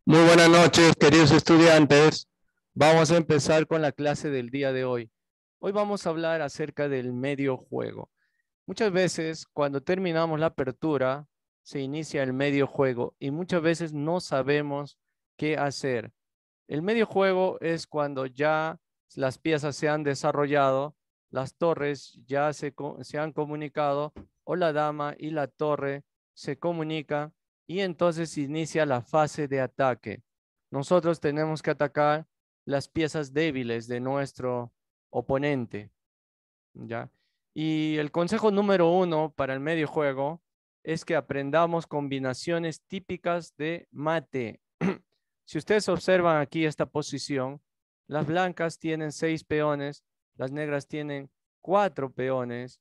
Muy buenas noches, queridos estudiantes. Vamos a empezar con la clase del día de hoy. Hoy vamos a hablar acerca del medio juego. Muchas veces, cuando terminamos la apertura, se inicia el medio juego y muchas veces no sabemos qué hacer. El medio juego es cuando ya las piezas se han desarrollado, las torres ya se han comunicado o la dama y la torre se comunican y entonces inicia la fase de ataque. Nosotros tenemos que atacar las piezas débiles de nuestro oponente, ¿ya? Y el consejo número uno para el medio juego es que aprendamos combinaciones típicas de mate. Si ustedes observan aquí esta posición, las blancas tienen 6 peones, las negras tienen 4 peones,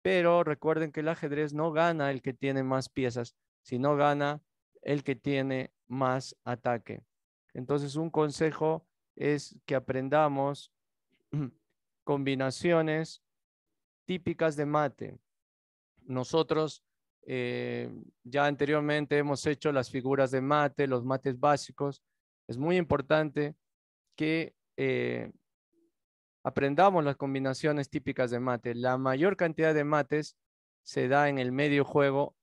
pero recuerden que el ajedrez no gana el que tiene más piezas, sino gana el que tiene más ataque. Entonces, un consejo es que aprendamos combinaciones típicas de mate. Nosotros ya anteriormente hemos hecho las figuras de mate, los mates básicos. Es muy importante que aprendamos las combinaciones típicas de mate. La mayor cantidad de mates se da en el medio juego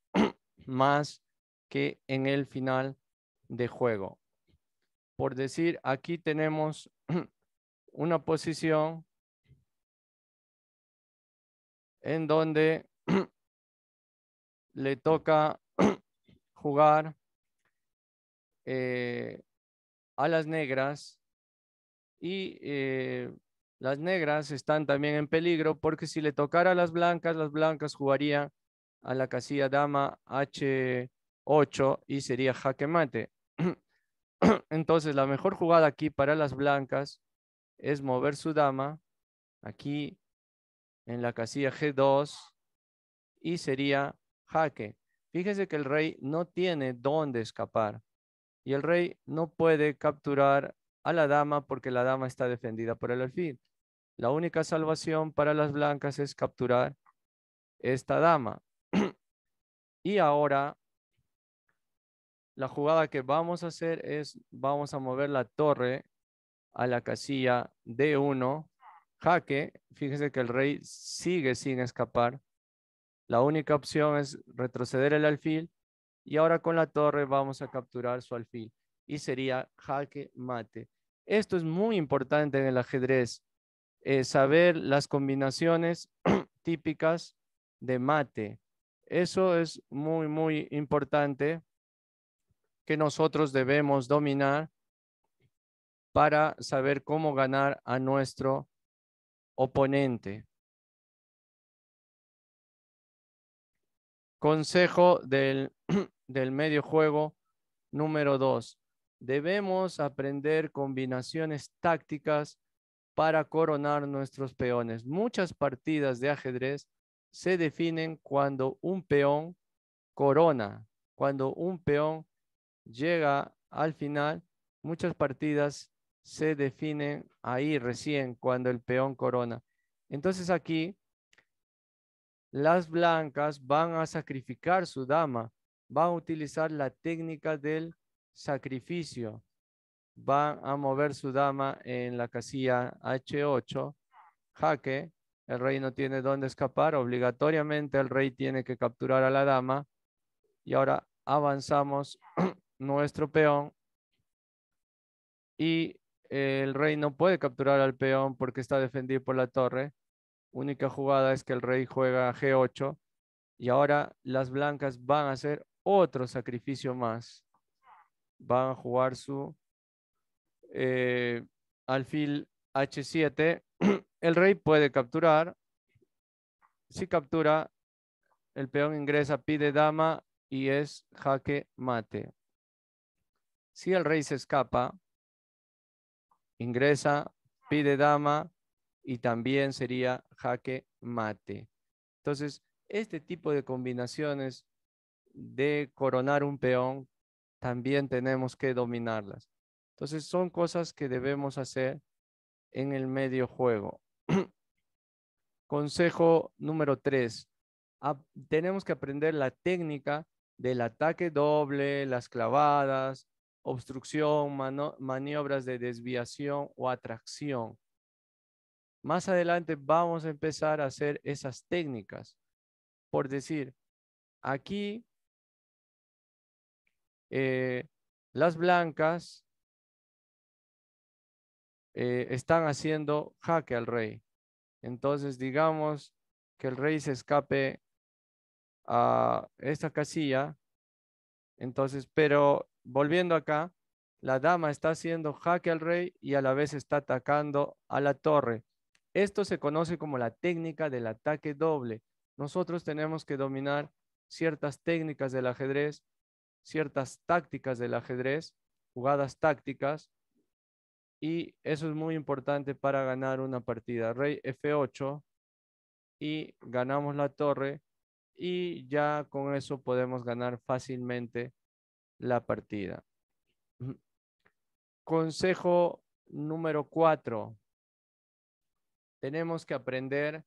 más que en el final de juego. Por decir, aquí tenemos una posición en donde le toca jugar eh, a las negras y las negras están también en peligro porque si le tocara a las blancas jugarían a la casilla dama H8 y sería jaque mate. Entonces la mejor jugada aquí para las blancas es mover su dama aquí en la casilla G2 y sería jaque. Fíjese que el rey no tiene dónde escapar y el rey no puede capturar a la dama porque la dama está defendida por el alfil. La única salvación para las blancas es capturar esta dama. Y ahora la jugada que vamos a hacer es, vamos a mover la torre a la casilla D1, jaque. Fíjese que el rey sigue sin escapar. La única opción es retroceder el alfil y ahora con la torre vamos a capturar su alfil y sería jaque mate. Esto es muy importante en el ajedrez, saber las combinaciones típicas de mate. Eso es muy, muy importante que nosotros debemos dominar para saber cómo ganar a nuestro oponente. Consejo del medio juego número 2. Debemos aprender combinaciones tácticas para coronar nuestros peones. Muchas partidas de ajedrez se definen cuando un peón corona, cuando un peón llega al final. Muchas partidas se definen ahí recién cuando el peón corona. Entonces aquí las blancas van a sacrificar su dama, van a utilizar la técnica del sacrificio, van a mover su dama en la casilla H8, jaque, el rey no tiene dónde escapar, obligatoriamente el rey tiene que capturar a la dama y ahora avanzamos nuestro peón y el rey no puede capturar al peón porque está defendido por la torre. Única jugada es que el rey juega G8 y ahora las blancas van a hacer otro sacrificio más. Van a jugar su eh, alfil H7. El rey puede capturar. Si captura, el peón ingresa, pide dama y es jaque mate. Si el rey se escapa, ingresa, pide dama y también sería jaque mate. Entonces, este tipo de combinaciones de coronar un peón también tenemos que dominarlas. Entonces, son cosas que debemos hacer en el medio juego. Consejo número 3. Tenemos que aprender la técnica del ataque doble, las clavadas, obstrucción, maniobras de desviación o atracción. Más adelante vamos a empezar a hacer esas técnicas. Por decir, aquí las blancas están haciendo jaque al rey. Entonces, digamos que el rey se escape a esta casilla. Entonces, pero volviendo acá, la dama está haciendo jaque al rey y a la vez está atacando a la torre. Esto se conoce como la técnica del ataque doble. Nosotros tenemos que dominar ciertas técnicas del ajedrez, ciertas tácticas del ajedrez, jugadas tácticas, y eso es muy importante para ganar una partida. Rey F8 y ganamos la torre y ya con eso podemos ganar fácilmente la partida. Consejo número 4. Tenemos que aprender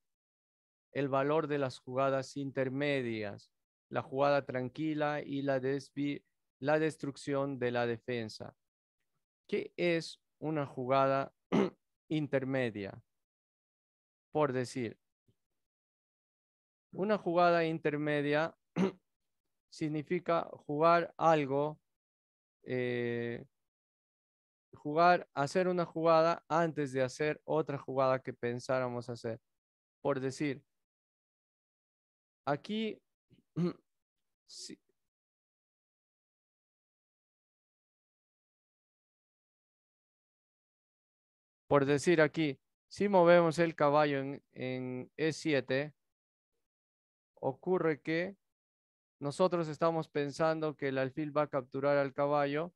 el valor de las jugadas intermedias, la jugada tranquila y la destrucción de la defensa. ¿Qué es una jugada intermedia? Por decir, una jugada intermedia significa jugar algo, hacer una jugada antes de hacer otra jugada que pensáramos hacer. Por decir, aquí, si, por decir aquí, si movemos el caballo en E7, ocurre que nosotros estamos pensando que el alfil va a capturar al caballo.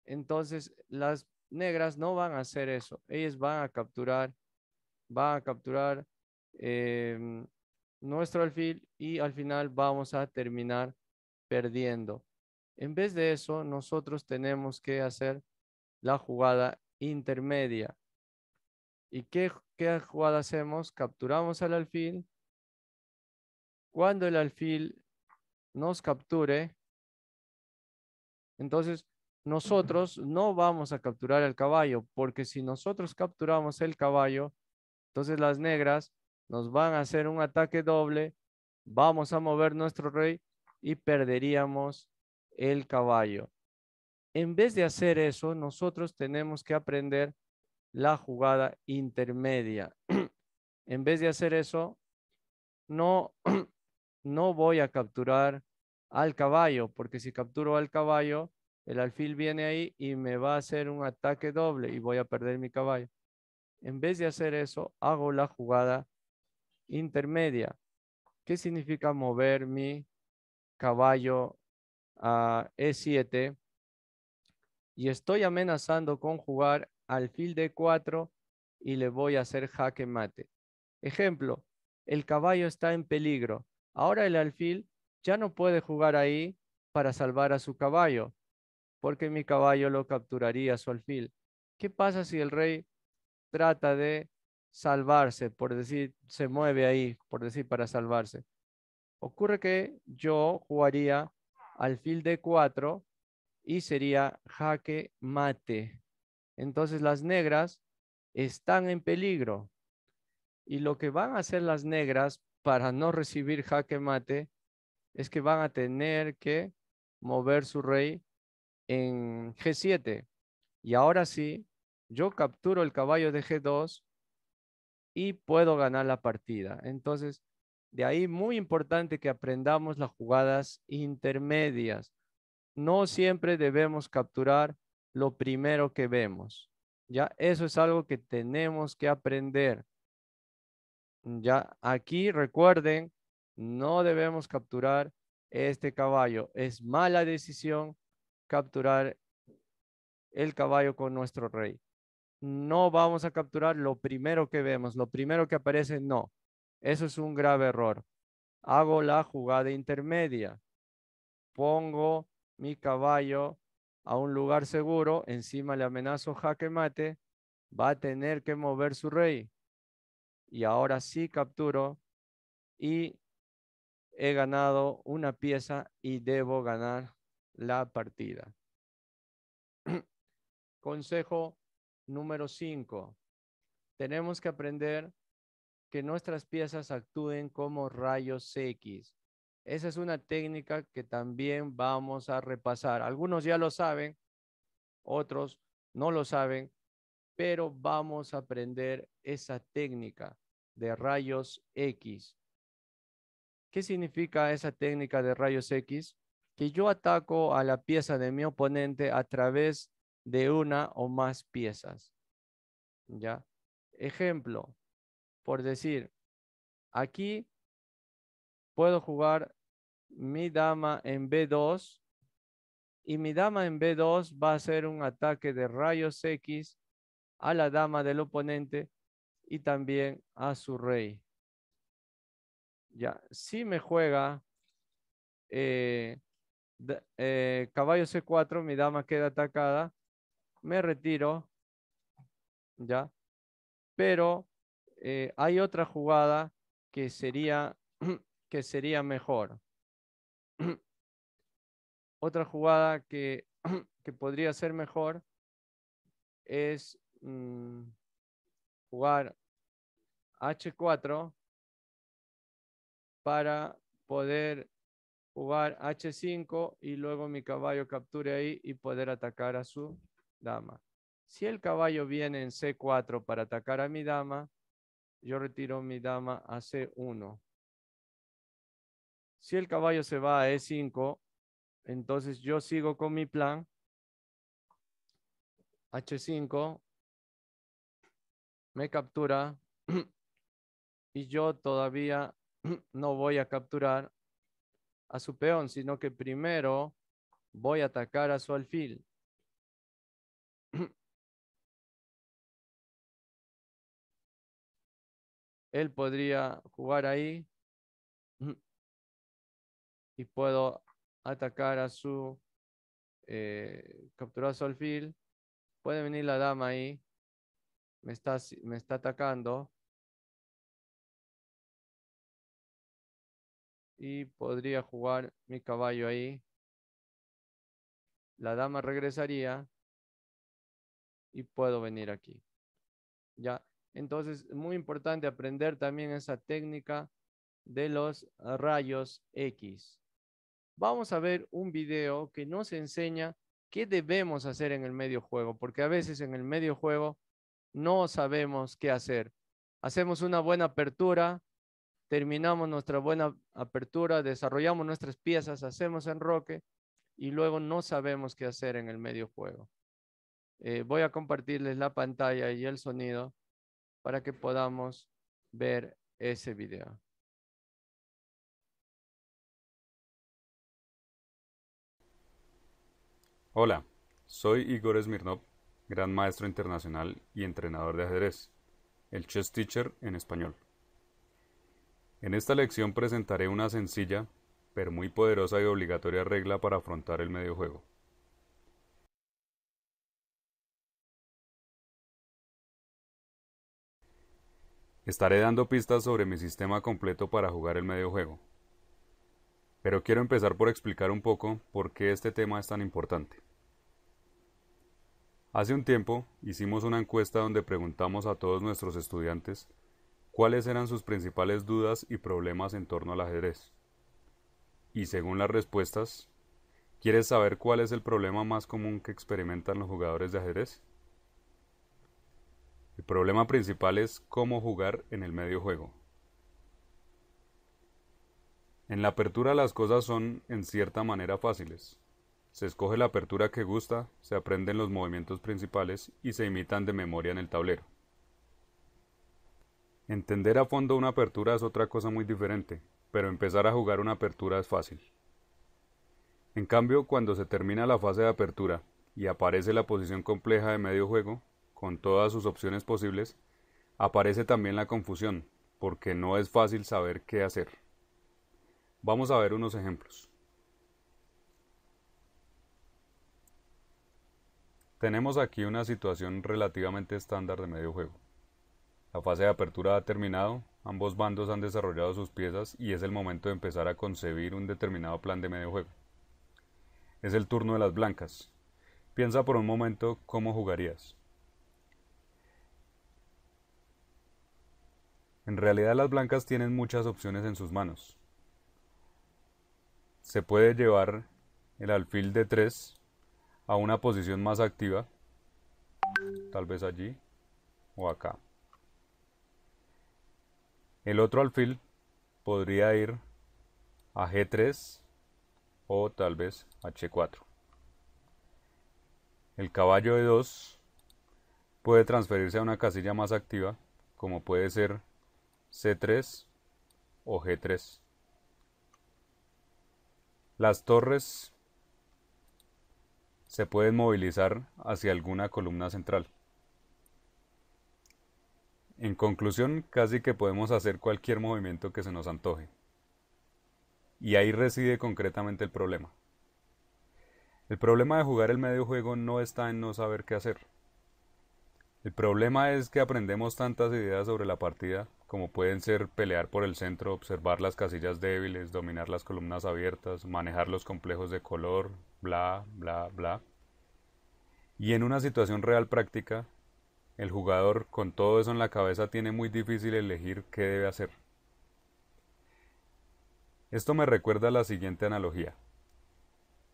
Entonces, las negras no van a hacer eso. Ellas van a capturar em, nuestro alfil y al final vamos a terminar perdiendo. En vez de eso, nosotros tenemos que hacer la jugada intermedia. ¿Y qué jugada hacemos? Capturamos al alfil. Cuando el alfil nos capture, entonces nosotros no vamos a capturar el caballo, porque si nosotros capturamos el caballo, entonces las negras nos van a hacer un ataque doble, vamos a mover nuestro rey y perderíamos el caballo. En vez de hacer eso, nosotros tenemos que aprender la jugada intermedia. En vez de hacer eso, no, no voy a capturar al caballo, porque si capturo al caballo, el alfil viene ahí y me va a hacer un ataque doble y voy a perder mi caballo. En vez de hacer eso, hago la jugada intermedia. ¿Qué significa mover mi caballo a E7? Y estoy amenazando con jugar alfil D4 y le voy a hacer jaque mate. Ejemplo, el caballo está en peligro. Ahora el alfil ya no puede jugar ahí para salvar a su caballo, porque mi caballo lo capturaría a su alfil. ¿Qué pasa si el rey trata de salvarse, por decir, se mueve ahí, por decir, para salvarse? Ocurre que yo jugaría alfil D4 y sería jaque mate. Entonces las negras están en peligro. Y lo que van a hacer las negras para no recibir jaque mate es que van a tener que mover su rey en G7. Y ahora sí, yo capturo el caballo de G2 y puedo ganar la partida. Entonces, de ahí muy importante que aprendamos las jugadas intermedias. No siempre debemos capturar lo primero que vemos. Ya, eso es algo que tenemos que aprender. Ya, aquí recuerden, no debemos capturar este caballo. Es mala decisión capturar el caballo con nuestro rey. No vamos a capturar lo primero que vemos, lo primero que aparece, no. Eso es un grave error. Hago la jugada intermedia. Pongo mi caballo a un lugar seguro, encima le amenazo jaque mate, va a tener que mover su rey. Y ahora sí capturo y he ganado una pieza y debo ganar la partida. Consejo número 5. Tenemos que aprender que nuestras piezas actúen como rayos X. Esa es una técnica que también vamos a repasar. Algunos ya lo saben, otros no lo saben, pero vamos a aprender esa técnica de rayos X. ¿Qué significa esa técnica de rayos X? Que yo ataco a la pieza de mi oponente a través de una o más piezas. ¿Ya? Ejemplo, por decir, aquí puedo jugar mi dama en B2 y mi dama en B2 va a hacer un ataque de rayos X a la dama del oponente y también a su rey. Ya, si me juega eh, caballo C4, mi dama queda atacada, me retiro, ya, pero hay otra jugada que sería, que sería mejor. Otra jugada que podría ser mejor es jugar H4 para poder jugar H5 y luego mi caballo capture ahí y poder atacar a su dama. Si el caballo viene en C4 para atacar a mi dama, yo retiro mi dama a C1. Si el caballo se va a E5, entonces yo sigo con mi plan. H5 me captura y yo todavía no voy a capturar a su peón, sino que primero voy a atacar a su alfil. Él podría jugar ahí y puedo atacar a su, capturar a su alfil. Puede venir la dama ahí, me está atacando y podría jugar mi caballo ahí. La dama regresaría y puedo venir aquí. ¿Ya? Entonces, es muy importante aprender también esa técnica de los rayos X. Vamos a ver un video que nos enseña qué debemos hacer en el medio juego, porque a veces en el medio juego no sabemos qué hacer. Hacemos una buena apertura, terminamos nuestra buena apertura, desarrollamos nuestras piezas, hacemos enroque y luego no sabemos qué hacer en el medio juego. Voy a compartirles la pantalla y el sonido para que podamos ver ese video. Hola, soy Igor Smirnov, gran maestro internacional y entrenador de ajedrez, el chess teacher en español. En esta lección presentaré una sencilla, pero muy poderosa y obligatoria regla para afrontar el medio juego. Estaré dando pistas sobre mi sistema completo para jugar el medio juego. Pero quiero empezar por explicar un poco por qué este tema es tan importante. Hace un tiempo hicimos una encuesta donde preguntamos a todos nuestros estudiantes cuáles eran sus principales dudas y problemas en torno al ajedrez. Y según las respuestas, ¿quieres saber cuál es el problema más común que experimentan los jugadores de ajedrez? El problema principal es cómo jugar en el medio juego. En la apertura las cosas son en cierta manera fáciles. Se escoge la apertura que gusta, se aprenden los movimientos principales y se imitan de memoria en el tablero. Entender a fondo una apertura es otra cosa muy diferente, pero empezar a jugar una apertura es fácil. En cambio, cuando se termina la fase de apertura y aparece la posición compleja de medio juego, con todas sus opciones posibles, aparece también la confusión, porque no es fácil saber qué hacer. Vamos a ver unos ejemplos. Tenemos aquí una situación relativamente estándar de medio juego. La fase de apertura ha terminado, ambos bandos han desarrollado sus piezas y es el momento de empezar a concebir un determinado plan de medio juego. Es el turno de las blancas. Piensa por un momento cómo jugarías. En realidad las blancas tienen muchas opciones en sus manos. Se puede llevar el alfil de 3 a una posición más activa, tal vez allí o acá. El otro alfil podría ir a G3 o tal vez H4. El caballo de 2 puede transferirse a una casilla más activa, como puede ser C3 o G3. Las torres se pueden movilizar hacia alguna columna central. En conclusión, casi que podemos hacer cualquier movimiento que se nos antoje. Y ahí reside concretamente el problema. El problema de jugar el medio juego no está en no saber qué hacer. El problema es que aprendemos tantas ideas sobre la partida, como pueden ser pelear por el centro, observar las casillas débiles, dominar las columnas abiertas, manejar los complejos de color, bla, bla, bla. Y en una situación real práctica, el jugador con todo eso en la cabeza tiene muy difícil elegir qué debe hacer. Esto me recuerda a la siguiente analogía.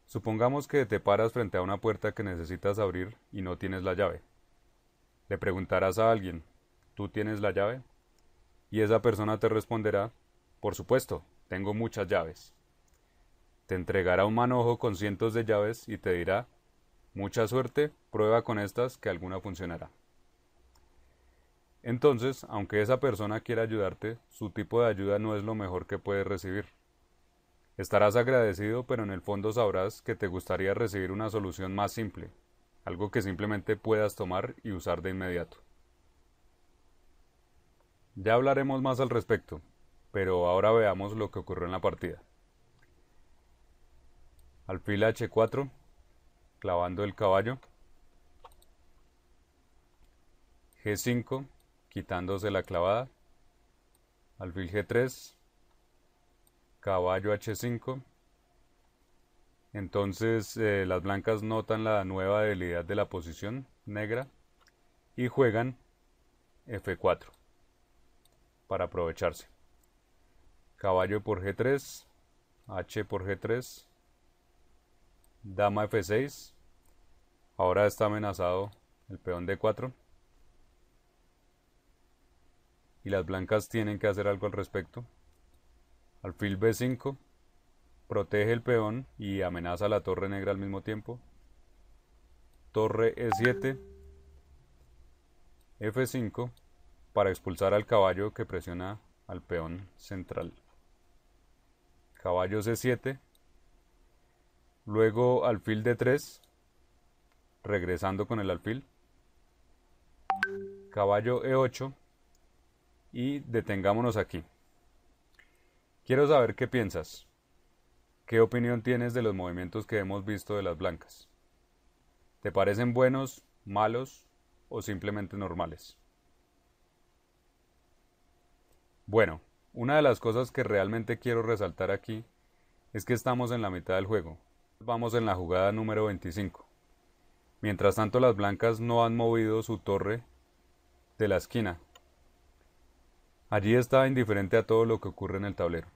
Supongamos que te paras frente a una puerta que necesitas abrir y no tienes la llave. Le preguntarás a alguien, ¿tú tienes la llave? Y esa persona te responderá, por supuesto, tengo muchas llaves. Te entregará un manojo con cientos de llaves y te dirá, mucha suerte, prueba con estas que alguna funcionará. Entonces, aunque esa persona quiera ayudarte, su tipo de ayuda no es lo mejor que puedes recibir. Estarás agradecido, pero en el fondo sabrás que te gustaría recibir una solución más simple, algo que simplemente puedas tomar y usar de inmediato. Ya hablaremos más al respecto, pero ahora veamos lo que ocurrió en la partida. Alfil H4, clavando el caballo. G5, quitándose la clavada. Alfil G3, caballo H5. Entonces las blancas notan la nueva debilidad de la posición negra y juegan F4 para aprovecharse. Caballo por G3, H por G3, dama F6. Ahora está amenazado el peón D4 y las blancas tienen que hacer algo al respecto. Alfil B5 protege el peón y amenaza a la torre negra al mismo tiempo. Torre E7, F5 para expulsar al caballo que presiona al peón central. Caballo C7, luego alfil D3, regresando con el alfil. Caballo E8 y detengámonos aquí. Quiero saber qué piensas. ¿Qué opinión tienes de los movimientos que hemos visto de las blancas? ¿Te parecen buenos, malos o simplemente normales? Bueno, una de las cosas que realmente quiero resaltar aquí es que estamos en la mitad del juego. Vamos en la jugada número 25. Mientras tanto, las blancas no han movido su torre de la esquina. Allí está indiferente a todo lo que ocurre en el tablero.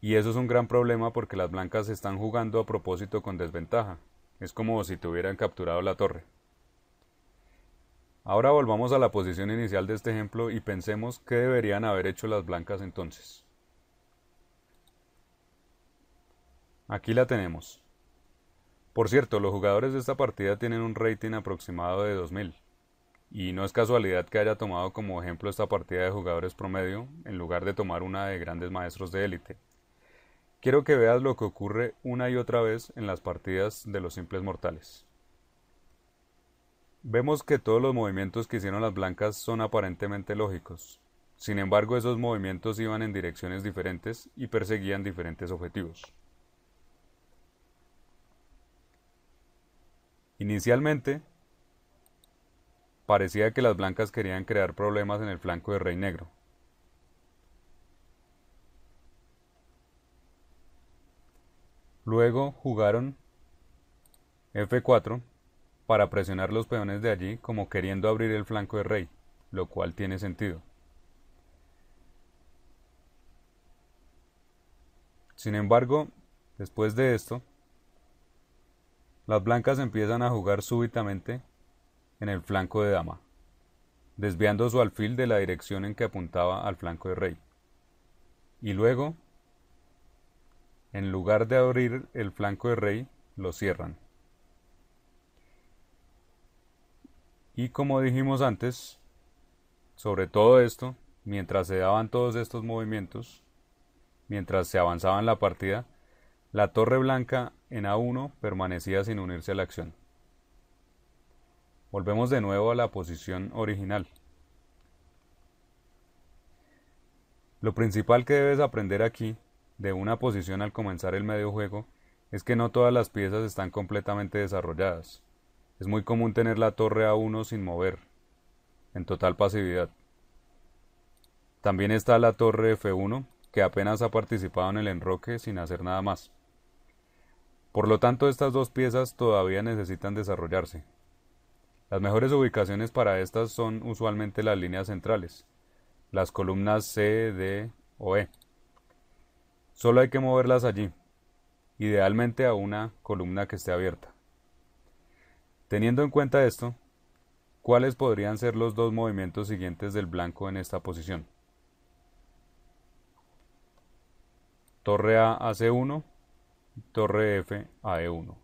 Y eso es un gran problema porque las blancas están jugando a propósito con desventaja. Es como si tuvieran capturado la torre. Ahora volvamos a la posición inicial de este ejemplo y pensemos qué deberían haber hecho las blancas entonces. Aquí la tenemos. Por cierto, los jugadores de esta partida tienen un rating aproximado de 2000. Y no es casualidad que haya tomado como ejemplo esta partida de jugadores promedio en lugar de tomar una de grandes maestros de élite. Quiero que veas lo que ocurre una y otra vez en las partidas de los simples mortales. Vemos que todos los movimientos que hicieron las blancas son aparentemente lógicos. Sin embargo, esos movimientos iban en direcciones diferentes y perseguían diferentes objetivos. Inicialmente, parecía que las blancas querían crear problemas en el flanco de rey negro. Luego jugaron F4 para presionar los peones de allí como queriendo abrir el flanco de rey, lo cual tiene sentido. Sin embargo, después de esto, las blancas empiezan a jugar súbitamente en el flanco de dama, desviando su alfil de la dirección en que apuntaba al flanco de rey. Y luego, en lugar de abrir el flanco de rey, lo cierran. Y como dijimos antes, sobre todo esto, mientras se daban todos estos movimientos, mientras se avanzaba en la partida, la torre blanca en A1 permanecía sin unirse a la acción. Volvemos de nuevo a la posición original. Lo principal que debes aprender aquí, de una posición al comenzar el medio juego, es que no todas las piezas están completamente desarrolladas. Es muy común tener la torre A1 sin mover, en total pasividad. También está la torre F1, que apenas ha participado en el enroque sin hacer nada más. Por lo tanto, estas dos piezas todavía necesitan desarrollarse. Las mejores ubicaciones para estas son usualmente las líneas centrales, las columnas C, D o E. Solo hay que moverlas allí, idealmente a una columna que esté abierta. Teniendo en cuenta esto, ¿cuáles podrían ser los dos movimientos siguientes del blanco en esta posición? Torre A a C1, torre F a E1.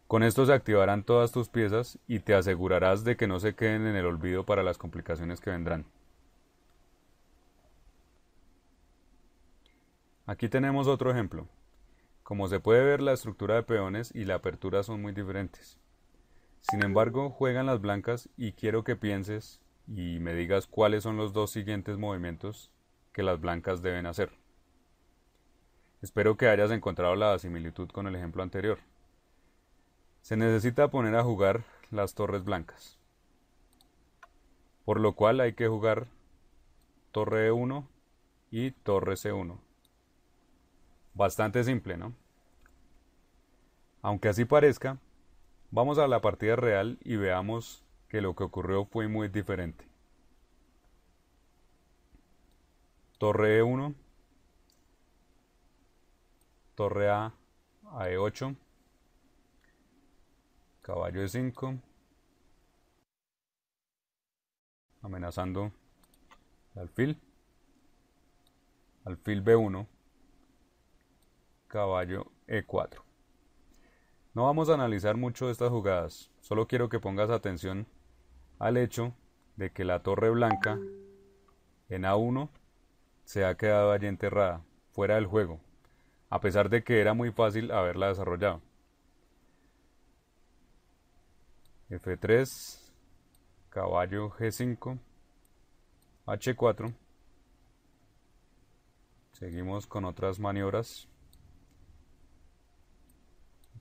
Con esto se activarán todas tus piezas y te asegurarás de que no se queden en el olvido para las complicaciones que vendrán. Aquí tenemos otro ejemplo. Como se puede ver, la estructura de peones y la apertura son muy diferentes. Sin embargo, juegan las blancas y quiero que pienses y me digas cuáles son los dos siguientes movimientos que las blancas deben hacer. Espero que hayas encontrado la similitud con el ejemplo anterior. Se necesita poner a jugar las torres blancas, por lo cual hay que jugar torre E1 y torre C1. Bastante simple, ¿no? Aunque así parezca, vamos a la partida real y veamos que lo que ocurrió fue muy diferente. Torre E1, torre A E8, caballo E5, amenazando el alfil B1, caballo E4. No vamos a analizar mucho estas jugadas, solo quiero que pongas atención al hecho de que la torre blanca en A1 se ha quedado allí enterrada, fuera del juego, a pesar de que era muy fácil haberla desarrollado. F3, caballo G5, H4. Seguimos con otras maniobras.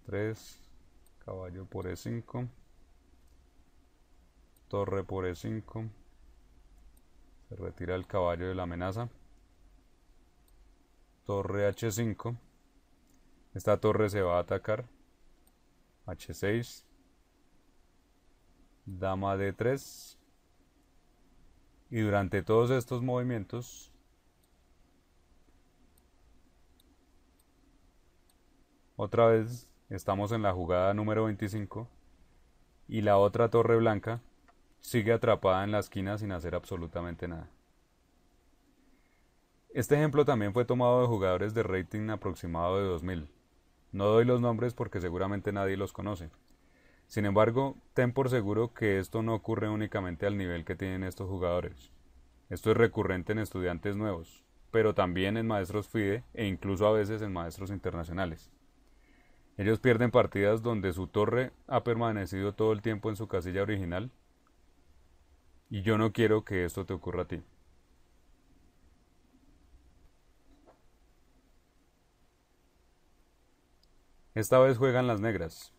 3, caballo por E5, torre por E5, se retira el caballo de la amenaza, torre H5, esta torre se va a atacar, H6, dama D3, y durante todos estos movimientos otra vez estamos en la jugada número 25 y la otra torre blanca sigue atrapada en la esquina sin hacer absolutamente nada. Este ejemplo también fue tomado de jugadores de rating aproximado de 2000. No doy los nombres porque seguramente nadie los conoce. Sin embargo, ten por seguro que esto no ocurre únicamente al nivel que tienen estos jugadores. Esto es recurrente en estudiantes nuevos, pero también en maestros FIDE e incluso a veces en maestros internacionales. Ellos pierden partidas donde su torre ha permanecido todo el tiempo en su casilla original y yo no quiero que esto te ocurra a ti. Esta vez juegan las negras.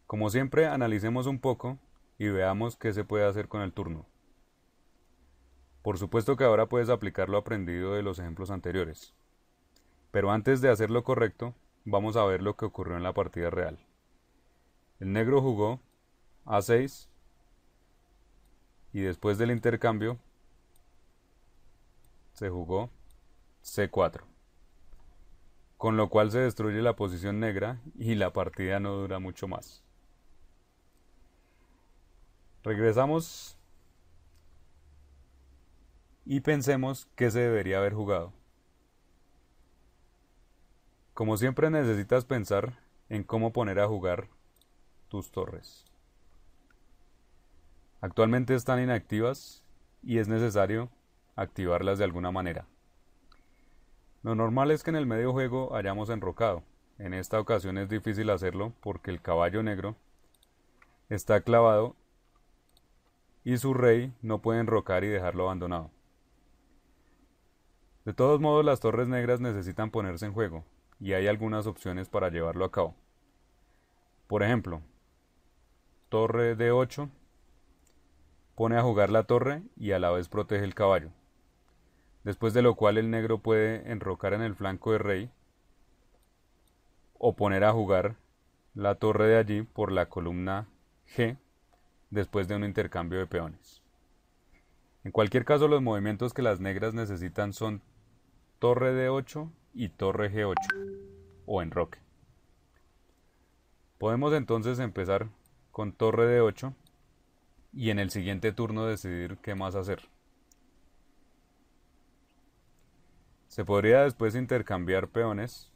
Como siempre, analicemos un poco y veamos qué se puede hacer con el turno. Por supuesto que ahora puedes aplicar lo aprendido de los ejemplos anteriores. Pero antes de hacer lo correcto, vamos a ver lo que ocurrió en la partida real. El negro jugó A6 y después del intercambio se jugó C4, con lo cual se destruye la posición negra y la partida no dura mucho más. Regresamos y pensemos qué se debería haber jugado. Como siempre necesitas pensar en cómo poner a jugar tus torres. Actualmente están inactivas y es necesario activarlas de alguna manera. Lo normal es que en el medio juego hayamos enrocado. En esta ocasión es difícil hacerlo porque el caballo negro está clavado y su rey no puede enrocar y dejarlo abandonado. De todos modos, las torres negras necesitan ponerse en juego y hay algunas opciones para llevarlo a cabo. Por ejemplo, torre D8 pone a jugar la torre y a la vez protege el caballo, después de lo cual el negro puede enrocar en el flanco de rey o poner a jugar la torre de allí por la columna G después de un intercambio de peones. En cualquier caso, los movimientos que las negras necesitan son torre D8 y torre G8 o enroque. Podemos entonces empezar con torre D8 y en el siguiente turno decidir qué más hacer. Se podría después intercambiar peones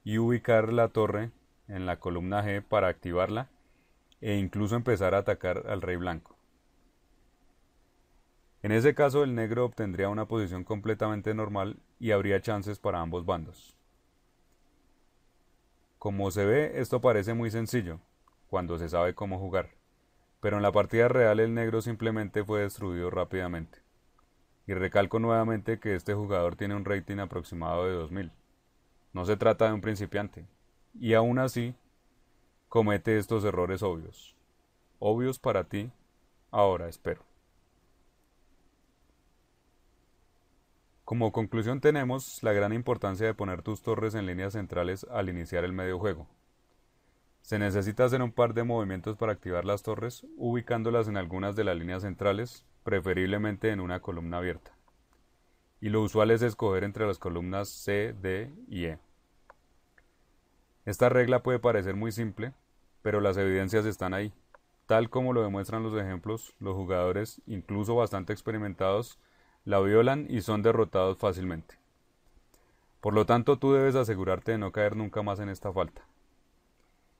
y ubicar la torre en la columna G para activarla e incluso empezar a atacar al rey blanco. En ese caso el negro obtendría una posición completamente normal y habría chances para ambos bandos. Como se ve, esto parece muy sencillo cuando se sabe cómo jugar, pero en la partida real el negro simplemente fue destruido rápidamente. Y recalco nuevamente que este jugador tiene un rating aproximado de 2000. No se trata de un principiante, y aún así comete estos errores obvios. Obvios para ti, ahora espero. Como conclusión tenemos la gran importancia de poner tus torres en líneas centrales al iniciar el medio juego. Se necesita hacer un par de movimientos para activar las torres, ubicándolas en algunas de las líneas centrales, preferiblemente en una columna abierta. Y lo usual es escoger entre las columnas C, D y E. Esta regla puede parecer muy simple, pero las evidencias están ahí. Tal como lo demuestran los ejemplos, los jugadores, incluso bastante experimentados, la violan y son derrotados fácilmente. Por lo tanto, tú debes asegurarte de no caer nunca más en esta falta.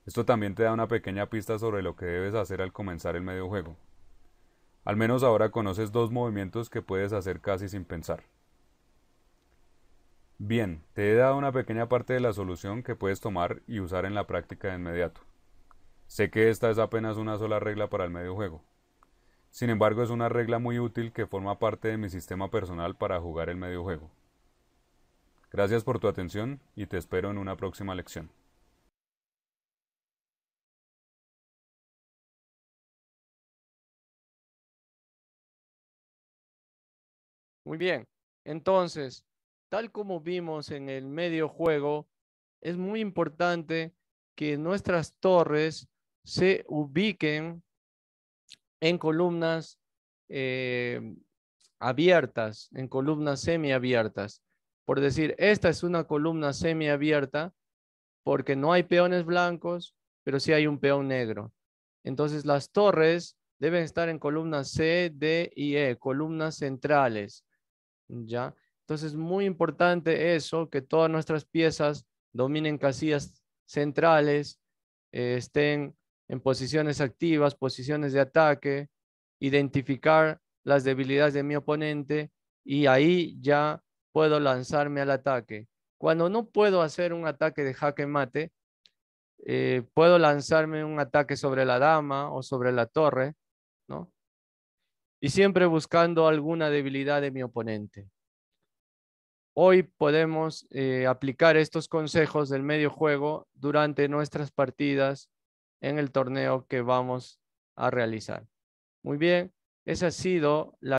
Esto también te da una pequeña pista sobre lo que debes hacer al comenzar el medio juego. Al menos ahora conoces dos movimientos que puedes hacer casi sin pensar. Bien, te he dado una pequeña parte de la solución que puedes tomar y usar en la práctica de inmediato. Sé que esta es apenas una sola regla para el medio juego. Sin embargo, es una regla muy útil que forma parte de mi sistema personal para jugar el medio juego. Gracias por tu atención y te espero en una próxima lección. Muy bien. Entonces, tal como vimos en el medio juego, es muy importante que nuestras torres se ubiquen en columnas abiertas, en columnas semiabiertas. Por decir, esta es una columna semiabierta porque no hay peones blancos, pero sí hay un peón negro. Entonces las torres deben estar en columnas C, D y E, columnas centrales, ¿ya? Entonces es muy importante eso, que todas nuestras piezas dominen casillas centrales, estén en posiciones activas, posiciones de ataque, identificar las debilidades de mi oponente y ahí ya puedo lanzarme al ataque. Cuando no puedo hacer un ataque de jaque mate, puedo lanzarme un ataque sobre la dama o sobre la torre, ¿no? Y siempre buscando alguna debilidad de mi oponente. Hoy podemos aplicar estos consejos del medio juego durante nuestras partidas en el torneo que vamos a realizar. Muy bien, esa ha sido la